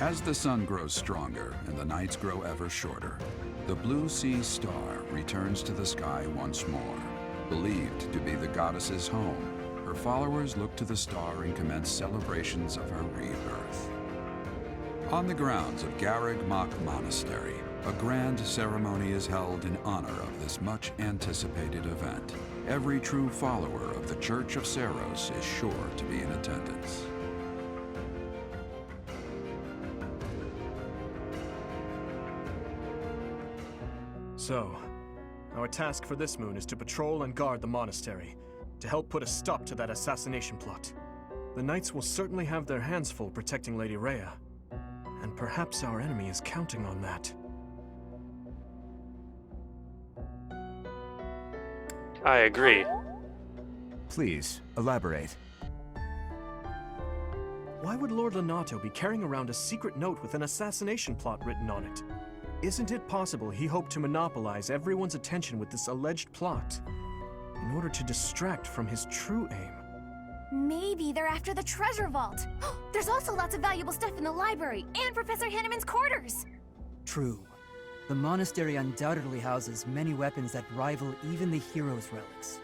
As the sun grows stronger and the nights grow ever shorter, the blue sea star returns to the sky once more. Believed to be the goddess's home, her followers look to the star and commence celebrations of her rebirth. On the grounds of Garreg Mach Monastery, a grand ceremony is held in honor of this much-anticipated event. Every true follower of the Church of Seiros is sure to be in attendance. So, our task for this moon is to patrol and guard the monastery, to help put a stop to that assassination plot. The Knights will certainly have their hands full protecting Lady Rhea, and perhaps our enemy is counting on that. I agree. Please, elaborate. Why would Lord Lonato be carrying around a secret note with an assassination plot written on it? Isn't it possible he hoped to monopolize everyone's attention with this alleged plot in order to distract from his true aim? Maybe they're after the treasure vault. There's also lots of valuable stuff in the library and Professor Hanneman's quarters. True. The monastery undoubtedly houses many weapons that rival even the hero's relics.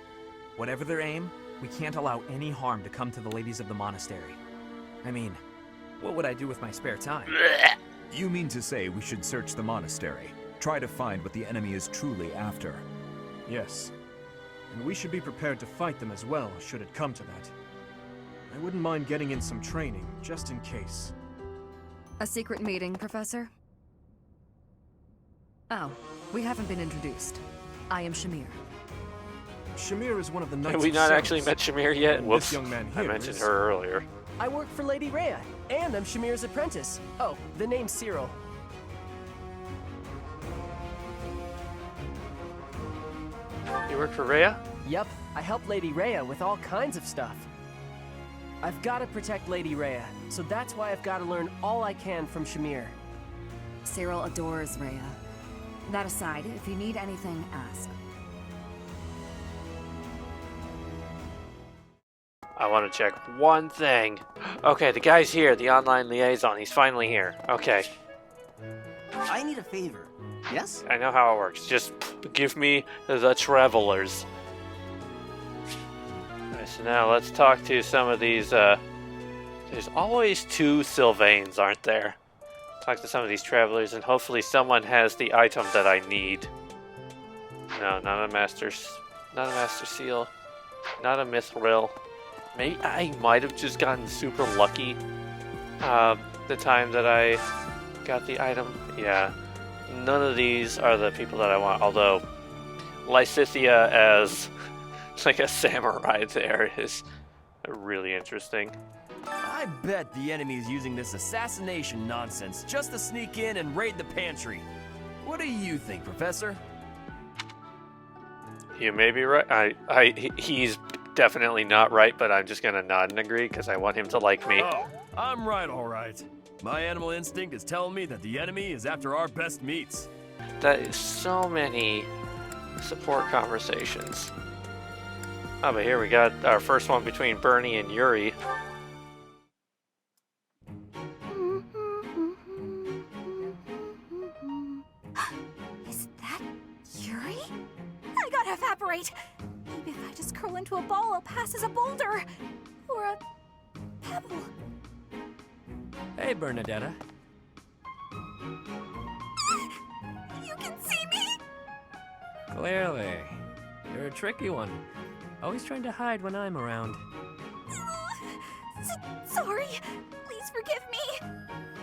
Whatever their aim, we can't allow any harm to come to the ladies of the monastery. I mean, what would I do with my spare time? You mean to say we should search the monastery, try to find what the enemy is truly after? Yes. And we should be prepared to fight them as well, should it come to that. I wouldn't mind getting in some training, just in case. A secret meeting, Professor? Oh, we haven't been introduced. I am Shamir. Shamir is one of the Knights Have we of not Seiros, actually met Shamir yet? and Whoops. this young man I here mentioned is- her earlier. I work for Lady Rhea, and I'm Shamir's apprentice. Oh, the name's Cyril. You work for Rhea? Yup, I help Lady Rhea with all kinds of stuff. I've got to protect Lady Rhea, so that's why I've got to learn all I can from Shamir. Cyril adores Rhea. That aside, if you need anything, ask. I want to check one thing. Okay, the guy's here, the online liaison. He's finally here. Okay, I need a favor. Yes? I know how it works. Just give me the travelers. Alright, so now let's talk to some of these, there's always two Sylvains, aren't there? Talk to some of these travelers, and hopefully someone has the item that I need. No, not a Master Seal. Not a Mithril. Maybe I might have just gotten super lucky the time that I got the item. Yeah, none of these are the people that I want, although Lysithia as like a samurai there is really interesting. I bet the enemy is using this assassination nonsense just to sneak in and raid the pantry. What do you think, Professor? You may be right. He's definitely not right, but I'm just gonna nod and agree because I want him to like me. Oh, I'm right, all right. My animal instinct is telling me that the enemy is after our best meats. That is so many support conversations. Oh, but here we got our first one between Bernie and Yuri. Is that Yuri? I gotta evaporate. Maybe if I just curl into a ball, I'll pass as a boulder. Or a pebble. Hey, Bernadetta. You can see me? Clearly. You're a tricky one. Always trying to hide when I'm around. Sorry. Please forgive me.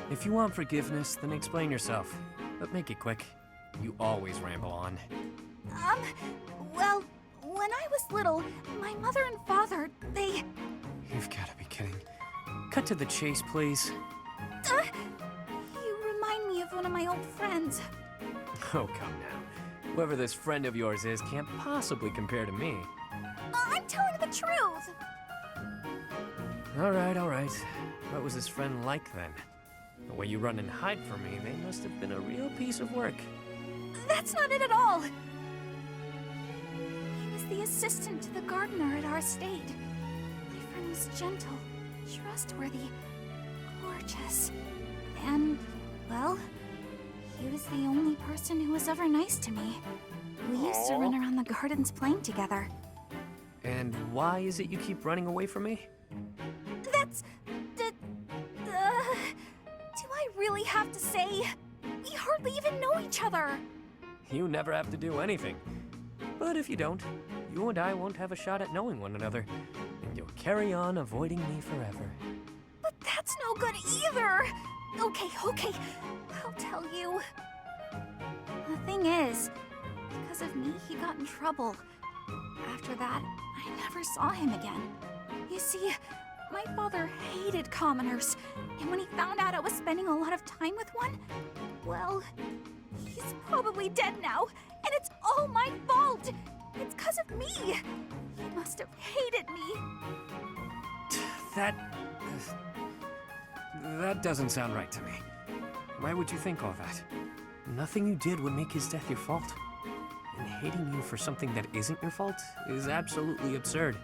If you want forgiveness, then explain yourself. But make it quick. You always ramble on. Well, when I was little, my mother and father, they... You've got to be kidding. Cut to the chase, please. You remind me of one of my old friends. Oh, come now. Whoever this friend of yours is can't possibly compare to me. I'm telling the truth. All right, all right. What was this friend like then? The way you run and hide from me, they must have been a real piece of work. That's not it at all. He was the assistant to the gardener at our estate. My friend was gentle, trustworthy, gorgeous, and Well, he was the only person who was ever nice to me. We used to run around the gardens playing together. And why is it you keep running away from me? That's... do I really have to say? We hardly even know each other. You never have to do anything. But if you don't, you and I won't have a shot at knowing one another, and you'll carry on avoiding me forever. But that's no good either. Okay, I'll tell you. The thing is, because of me, he got in trouble. After that, I never saw him again. You see, my father hated commoners, and when he found out I was spending a lot of time with one, well, he's probably dead now, and it's all my fault! It's because of me! He must have hated me. That doesn't sound right to me. Why would you think all that? Nothing you did would make his death your fault. And hating you for something that isn't your fault is absolutely absurd.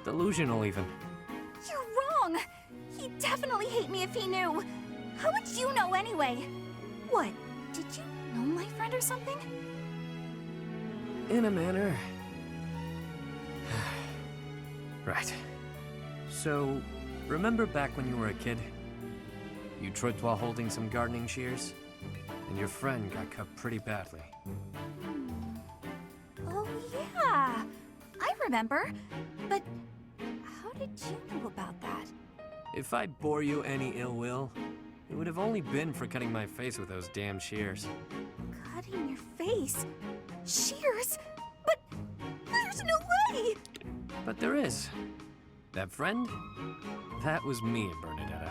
Delusional, even. You're wrong! He'd definitely hate me if he knew. How would you know anyway? What? Did you know my friend or something? In a manner. Right. So, remember back when you were a kid? You tripped while holding some gardening shears, and your friend got cut pretty badly. Oh, yeah. I remember. But how did you know about that? If I bore you any ill will, it would have only been for cutting my face with those damn shears. Cutting your face? Shears? But there's no way! But there is. That friend? That was me and Bernadetta.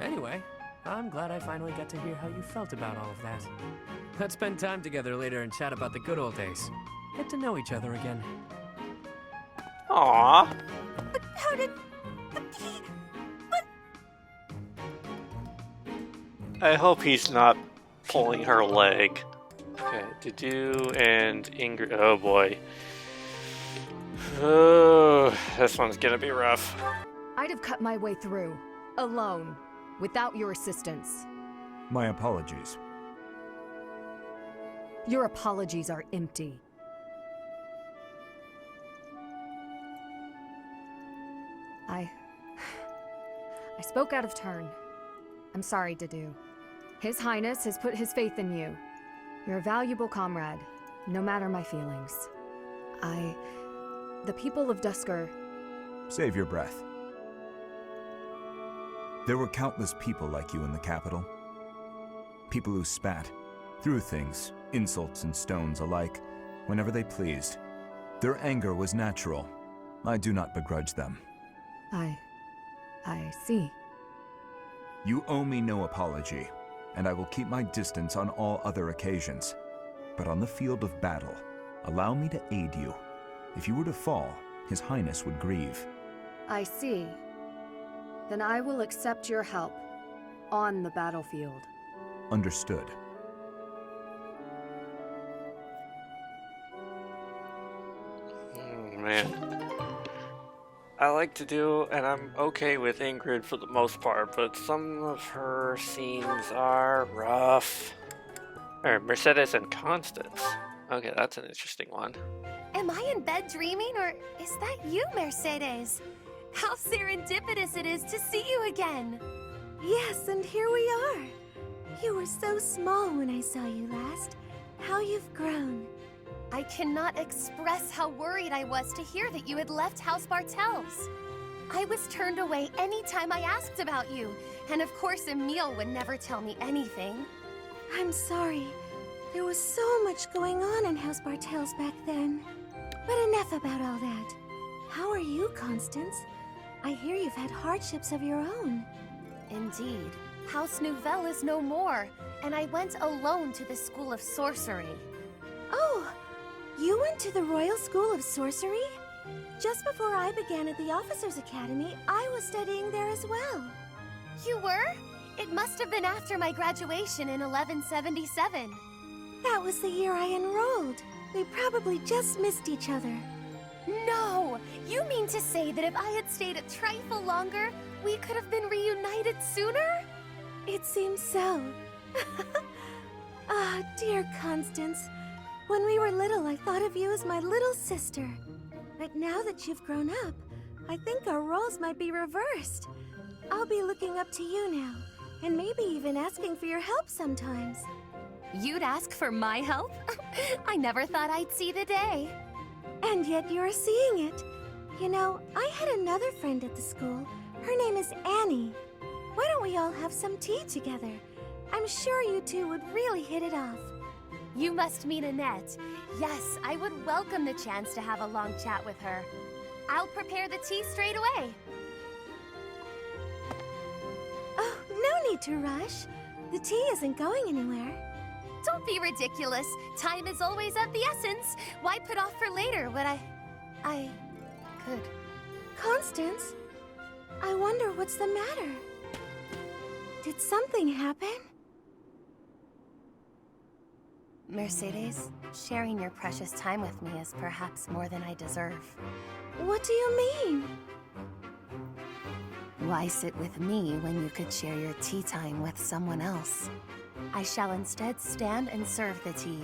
Anyway, I'm glad I finally got to hear how you felt about all of that. Let's spend time together later and chat about the good old days. Get to know each other again. Aww. But how did... But he... But... I hope he's not pulling her leg. Okay, Dudu and Ingrid. Oh boy. Oh, this one's gonna be rough. I'd have cut my way through, alone, without your assistance. My apologies. Your apologies are empty. I spoke out of turn. I'm sorry, Dudu. His Highness has put his faith in you. You're a valuable comrade, no matter my feelings. The people of Dusker... Save your breath. There were countless people like you in the capital. People who spat, threw things, insults and stones alike, whenever they pleased. Their anger was natural. I do not begrudge them. I see. You owe me no apology, and I will keep my distance on all other occasions. But on the field of battle, allow me to aid you. If you were to fall, His Highness would grieve. I see. Then I will accept your help on the battlefield. Understood. Man. I like to do, and I'm okay with Ingrid for the most part, but some of her scenes are rough. Or Mercedes and Constance. Okay, that's an interesting one. Am I in bed dreaming, or is that you, Mercedes? How serendipitous it is to see you again! Yes, and here we are. You were so small when I saw you last. How you've grown. I cannot express how worried I was to hear that you had left House Bartels. I was turned away any time I asked about you, and of course Emile would never tell me anything. I'm sorry. There was so much going on in House Bartels back then. But enough about all that. How are you, Constance? I hear you've had hardships of your own. Indeed. House Nouvelle is no more, and I went alone to the School of Sorcery. Oh! You went to the Royal School of Sorcery? Just before I began at the Officers' Academy, I was studying there as well. You were? It must have been after my graduation in 1177. That was the year I enrolled. We probably just missed each other. No! You mean to say that if I had stayed a trifle longer, we could have been reunited sooner? It seems so. Ah, dear Constance. When we were little, I thought of you as my little sister. But now that you've grown up, I think our roles might be reversed. I'll be looking up to you now, and maybe even asking for your help sometimes. You'd ask for my help? I never thought I'd see the day. And yet you're seeing it. You know, I had another friend at the school. Her name is Annie. Why don't we all have some tea together? I'm sure you two would really hit it off. You must mean Annette. Yes, I would welcome the chance to have a long chat with her. I'll prepare the tea straight away. Oh, no need to rush. The tea isn't going anywhere. Don't be ridiculous. Time is always of the essence. Why put off for later what I could? Constance, I wonder what's the matter. Did something happen? Mercedes, sharing your precious time with me is perhaps more than I deserve. What do you mean? Why sit with me when you could share your tea time with someone else? I shall instead stand and serve the tea,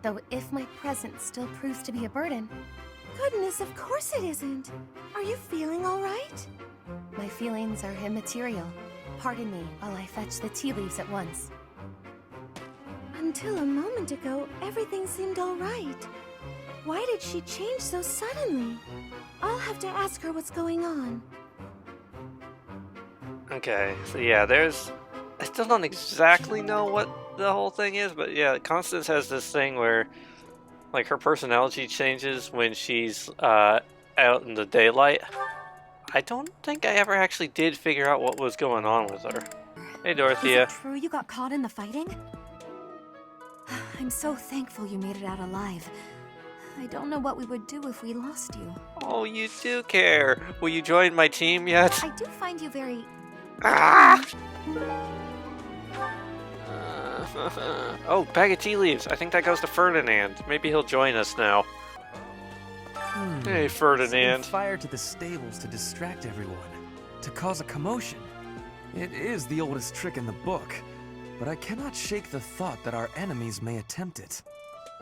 though if my presence still proves to be a burden. Goodness, of course it isn't. Are you feeling all right? My feelings are immaterial. Pardon me while I fetch the tea leaves at once. Until a moment ago, everything seemed all right. Why did she change so suddenly? I'll have to ask her what's going on. Okay, so yeah, I still don't exactly know what the whole thing is, but yeah, Constance has this thing where, like, her personality changes when she's out in the daylight. I don't think I ever actually did figure out what was going on with her. Hey, Dorothea. Is it true you got caught in the fighting? I'm so thankful you made it out alive. I don't know what we would do if we lost you. Oh, you do care. Will you join my team yet? I do find you very... Ah! Oh, bag of tea leaves. I think that goes to Ferdinand. Maybe he'll join us now. Hey, Ferdinand. Setting fire to the stables to distract everyone, to cause a commotion. It is the oldest trick in the book, but I cannot shake the thought that our enemies may attempt it.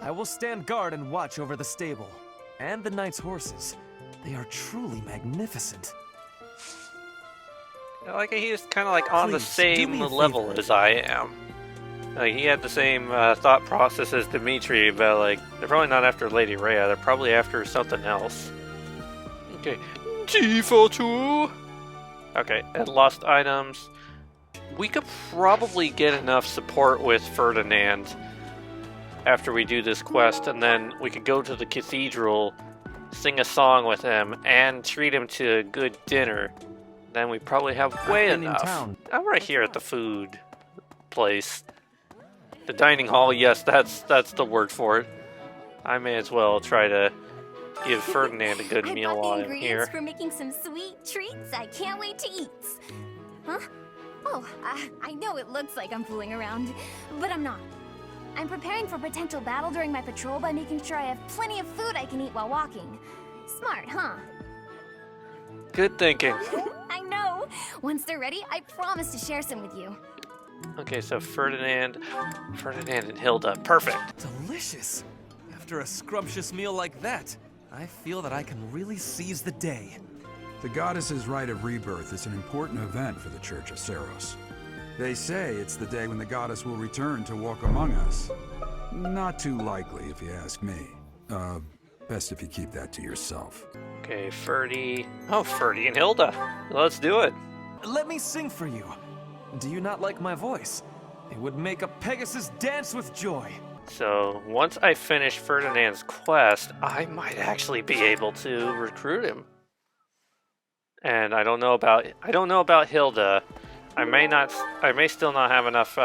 I will stand guard and watch over the stable, and the knight's horses. They are truly magnificent. I like he's kind of like on the Please, same do me a level favor. as I am. Like, he had the same thought process as Dimitri, but like, they're probably not after Lady Rhea, they're probably after something else. Okay, G42! Okay, and lost items. We could probably get enough support with Ferdinand after we do this quest, and then we could go to the cathedral, sing a song with him, and treat him to a good dinner. Then we probably have way I've been in enough. town. I'm right here at the food place. The dining hall, yes, that's the word for it. I may as well try to give Ferdinand a good meal while I'm here. for making some sweet treats I can't wait to eat. Huh? Oh, I know it looks like I'm fooling around, but I'm not. I'm preparing for potential battle during my patrol by making sure I have plenty of food I can eat while walking. Smart, huh? Good thinking. I know. Once they're ready, I promise to share some with you. Okay, so Ferdinand and Hilda. Perfect. Delicious! After a scrumptious meal like that, I feel that I can really seize the day. The goddess's rite of rebirth is an important event for the Church of Seros. They say it's the day when the goddess will return to walk among us. Not too likely, if you ask me. Best if you keep that to yourself. Okay, Ferdy. Oh, Ferdy and Hilda. Let's do it. Let me sing for you. Do you not like my voice? It would make a Pegasus dance with joy. So, once I finish Ferdinand's quest, I might actually be able to recruit him. And I don't know about Hilda. I may still not have enough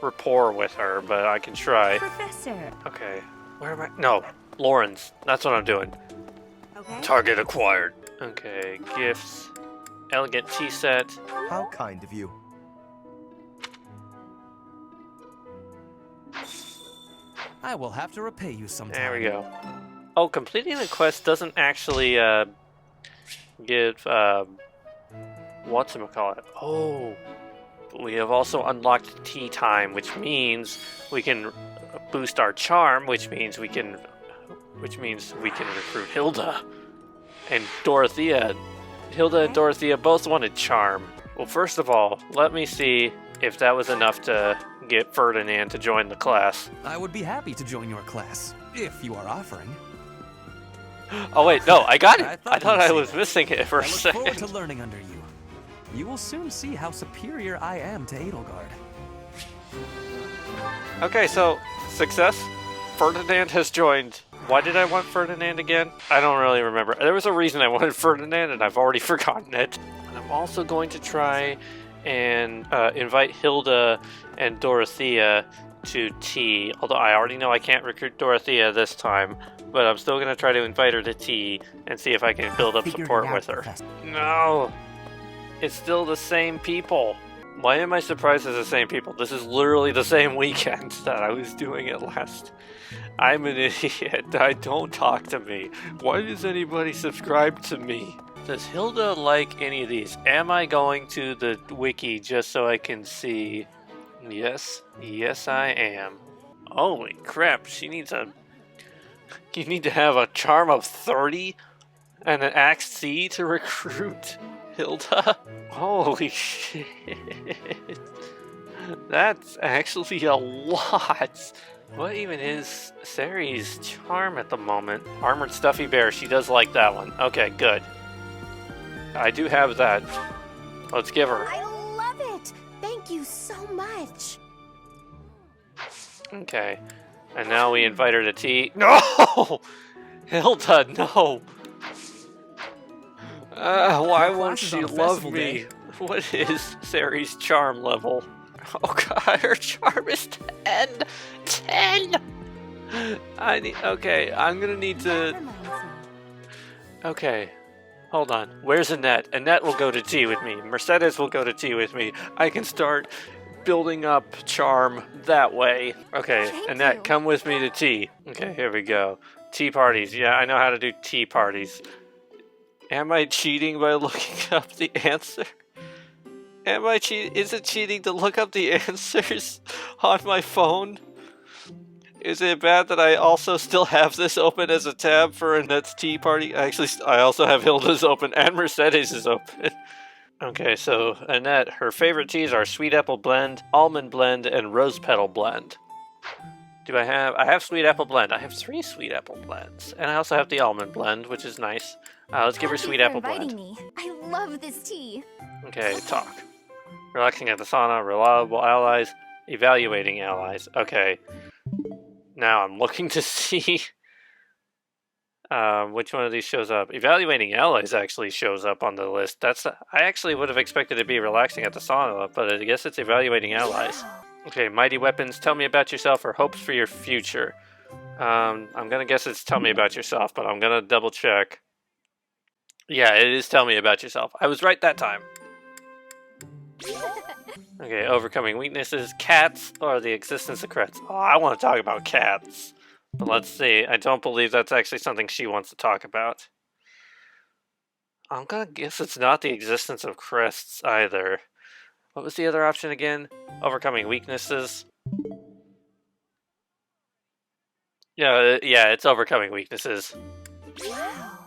rapport with her, but I can try. Professor. Okay. Where am I? No, Lawrence. That's what I'm doing. Okay. Target acquired. Okay, gifts. Elegant tea set. How kind of you. I will have to repay you sometime. There we go. Oh, completing the quest doesn't actually give whatchamacallit. Oh, we have also unlocked tea time, which means we can boost our charm, which means we can recruit Hilda and Dorothea. Hilda and Dorothea both wanted charm. Well, first of all, let me see if that was enough to get Ferdinand to join the class. I would be happy to join your class, if you are offering. Oh wait, no, I got it! I thought I you'd say was that. missing it for a I look forward to second. learning under you. You will soon see how superior I am to Edelgard. Okay, so, success. Ferdinand has joined. Why did I want Ferdinand again? I don't really remember. There was a reason I wanted Ferdinand, and I've already forgotten it. And I'm also going to try and invite Hilda and Dorothea to tea. Although I already know I can't recruit Dorothea this time, but I'm still going to try to invite her to tea and see if I can build up Figured it support out, with her. Professor. No! It's still the same people. Why am I surprised it's the same people? This is literally the same weekend that I was doing it last. I'm an idiot. Don't talk to me. Why does anybody subscribe to me? Does Hilda like any of these? Am I going to the wiki just so I can see? Yes. Yes, I am. Holy crap. She needs a... You need to have a charm of 30 and an axe C to recruit Hilda? Holy shit. That's actually a lot. What even is Ceri's charm at the moment? Armored Stuffy Bear, she does like that one. Okay, good. I do have that. Let's give her. I love it! Thank you so much. Okay. And now we invite her to tea. No! Hilda, no! Why won't Class is she on a love festival me? day. What is Ceri's charm level? Oh god, her charm is 10! 10! Okay, I'm gonna need That to... reminds me. Okay, hold on. Where's Annette? Annette will go to tea with me. Mercedes will go to tea with me. I can start building up charm that way. Okay, Thank Annette, you. come with me to tea. Okay, here we go. Tea parties. Yeah, I know how to do tea parties. Am I cheating by looking up the answer? Am I cheating? Is it cheating to look up the answers on my phone? Is it bad that I also still have this open as a tab for Annette's tea party? Actually, I also have Hilda's open and Mercedes is open. Okay, so Annette, her favorite teas are Sweet Apple Blend, Almond Blend, and Rose Petal Blend. Do I have Sweet Apple Blend. I have 3 Sweet Apple Blends. And I also have the Almond Blend, which is nice. Let's give her Thank you Sweet for Apple inviting Blend. me. I love this tea. Okay, talk. Relaxing at the sauna, reliable allies, evaluating allies. Okay. Now I'm looking to see which one of these shows up. Evaluating allies actually shows up on the list. I actually would have expected it to be relaxing at the sauna, but I guess it's evaluating allies. Okay, mighty weapons. Tell me about yourself or hopes for your future. I'm gonna guess it's tell me about yourself, but I'm gonna double check. Yeah, it is tell me about yourself. I was right that time. Okay, overcoming weaknesses. Cats or the existence of creds. Oh, I want to talk about cats. But let's see. I don't believe that's actually something she wants to talk about. I'm gonna guess it's not the existence of crests either. What was the other option again? Overcoming weaknesses. Yeah, it's overcoming weaknesses. Wow.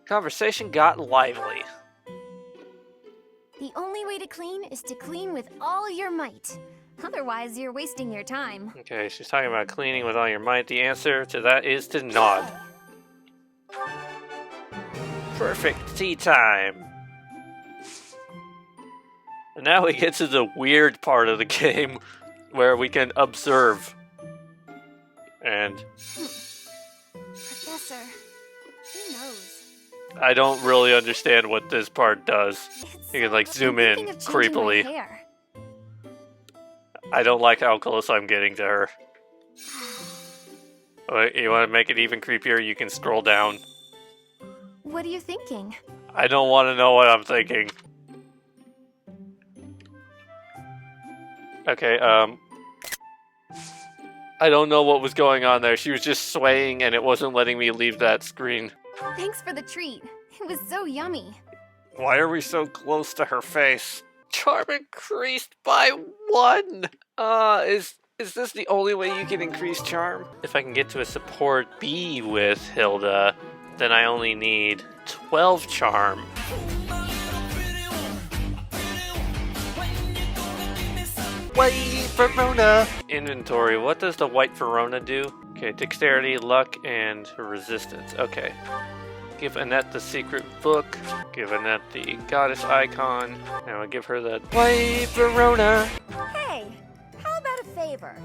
Conversation got lively. The only way to clean is to clean with all your might. Otherwise, you're wasting your time. Okay, she's talking about cleaning with all your might. The answer to that is to nod. Perfect tea time. And now we get to the weird part of the game where we can observe. And Professor, who knows? I don't really understand what this part does. You can like zoom in I'm thinking of changing my creepily. hair. I don't like how close I'm getting to her. Wait, you want to make it even creepier? You can scroll down. What are you thinking? I don't want to know what I'm thinking. Okay, I don't know what was going on there. She was just swaying and it wasn't letting me leave that screen. Thanks for the treat. It was so yummy. Why are we so close to her face? Charm increased by 1! Is this the only way you can increase charm? If I can get to a support B with Hilda, then I only need 12 charm. White Verona! Inventory, what does the White Verona do? Okay, dexterity, luck, and resistance. Okay. Give Annette the secret book. Give Annette the goddess icon. Now I'll give her the White Verona. Hey, how about a favor?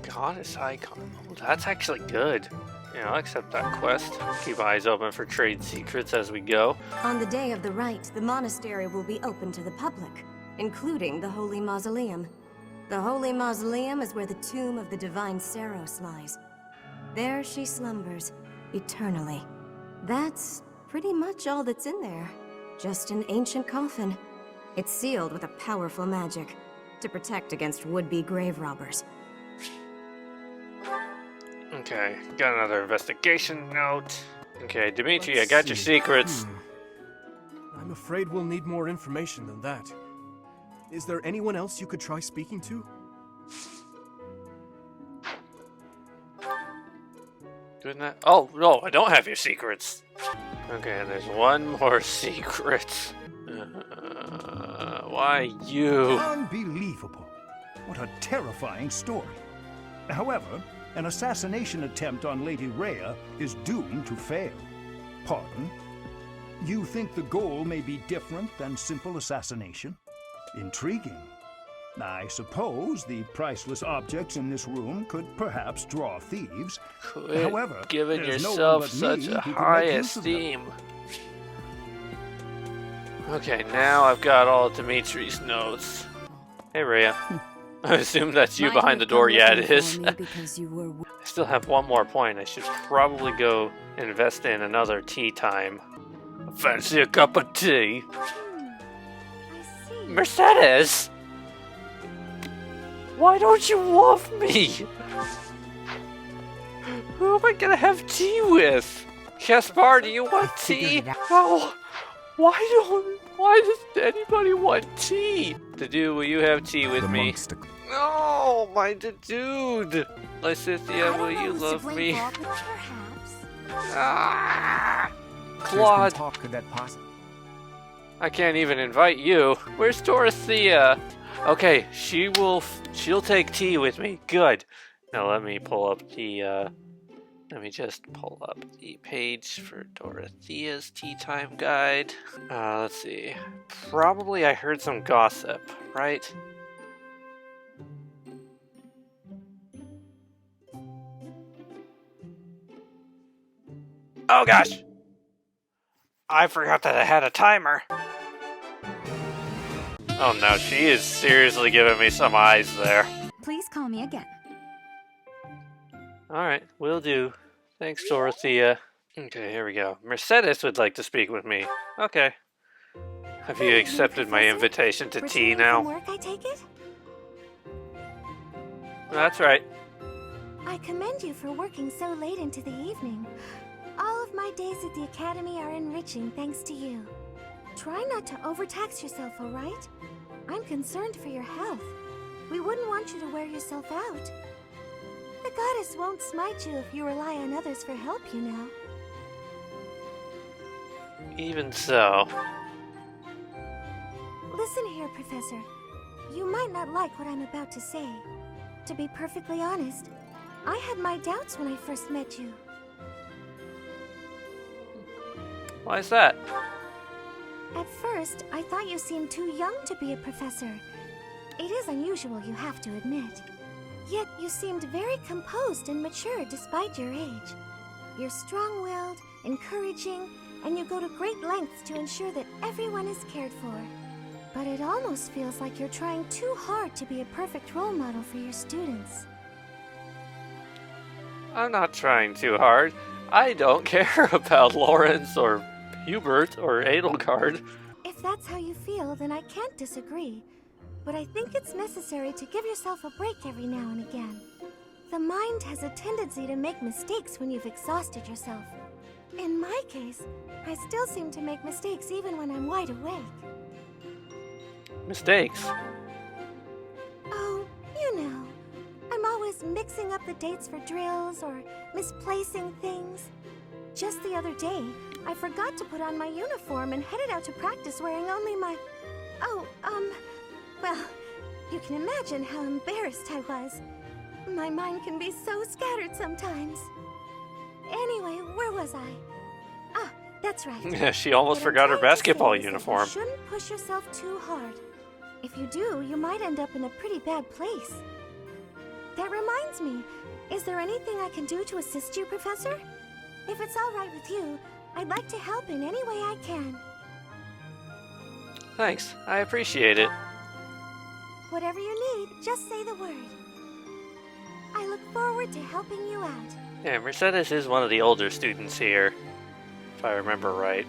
Goddess icon. Oh, that's actually good. Yeah, I'll accept that quest. Keep eyes open for trade secrets as we go. On the day of the rite, the monastery will be open to the public, including the Holy Mausoleum. The Holy Mausoleum is where the tomb of the divine Saros lies. There she slumbers, eternally. That's pretty much all that's in there. Just an ancient coffin. It's sealed with a powerful magic to protect against would-be grave robbers. Okay, got another investigation note. Okay, Dimitri, I got your secrets. I'm afraid we'll need more information than that. Is there anyone else you could try speaking to? Doing that? Oh, no, I don't have your secrets. Okay, there's one more secret. Why you? Unbelievable. What a terrifying story. However, an assassination attempt on Lady Rhea is doomed to fail. Pardon? You think the goal may be different than simple assassination? Intriguing. I suppose the priceless objects in this room could perhaps draw thieves. However, giving there's yourself no one but such me a who can high make use of them. esteem. Okay, now I've got all Dimitri's notes. Hey, Rhea. I assume that's you behind the door. Yeah, it is. I still have one more point. I should probably go invest in another tea time. Fancy a cup of tea? Mercedes! Why don't you love me? Who am I gonna have tea with? Caspar, do you want tea? Oh, why does anybody want tea? Dude, will you have tea with me? No, my dude. Lysithia, will you love me? Ah, Claude. Could that possibly? I can't even invite you. Where's Dorothea? Okay, she'll take tea with me. Good. Now let me pull up the, let me just pull up the page for Dorothea's tea time guide. Let's see. Probably I heard some gossip, right? Oh gosh! I forgot that I had a timer. Oh no, she is seriously giving me some eyes there. Please call me again. Alright, will do. Thanks, Dorothea. Okay, here we go. Mercedes would like to speak with me. Okay. Have you accepted my invitation to tea now? Work, I take it? That's right. I commend you for working so late into the evening. All of my days at the academy are enriching thanks to you. Try not to overtax yourself, all right? I'm concerned for your health. We wouldn't want you to wear yourself out. The goddess won't smite you if you rely on others for help, you know. Even so. Listen here, Professor. You might not like what I'm about to say. To be perfectly honest, I had my doubts when I first met you. Why is that? At first, I thought you seemed too young to be a professor. It is unusual, you have to admit. Yet you seemed very composed and mature despite your age. You're strong-willed, encouraging, and you go to great lengths to ensure that everyone is cared for. But it almost feels like you're trying too hard to be a perfect role model for your students. I'm not trying too hard. I don't care about Lawrence or Hubert or Edelgard. If that's how you feel, then I can't disagree. But I think it's necessary to give yourself a break every now and again. The mind has a tendency to make mistakes when you've exhausted yourself. In my case, I still seem to make mistakes even when I'm wide awake. Mistakes? Oh, you know. I'm always mixing up the dates for drills or misplacing things. Just the other day, I forgot to put on my uniform and headed out to practice wearing only my... Oh, well, you can imagine how embarrassed I was. My mind can be so scattered sometimes. Anyway, where was I? Ah, that's right. She almost What I'm forgot her trying to basketball say is that uniform. You shouldn't push yourself too hard. If you do, you might end up in a pretty bad place. That reminds me, is there anything I can do to assist you, Professor? If it's all right with you, I'd like to help in any way I can. Thanks, I appreciate it. Whatever you need, just say the word. I look forward to helping you out. Yeah, Mercedes is one of the older students here, if I remember right.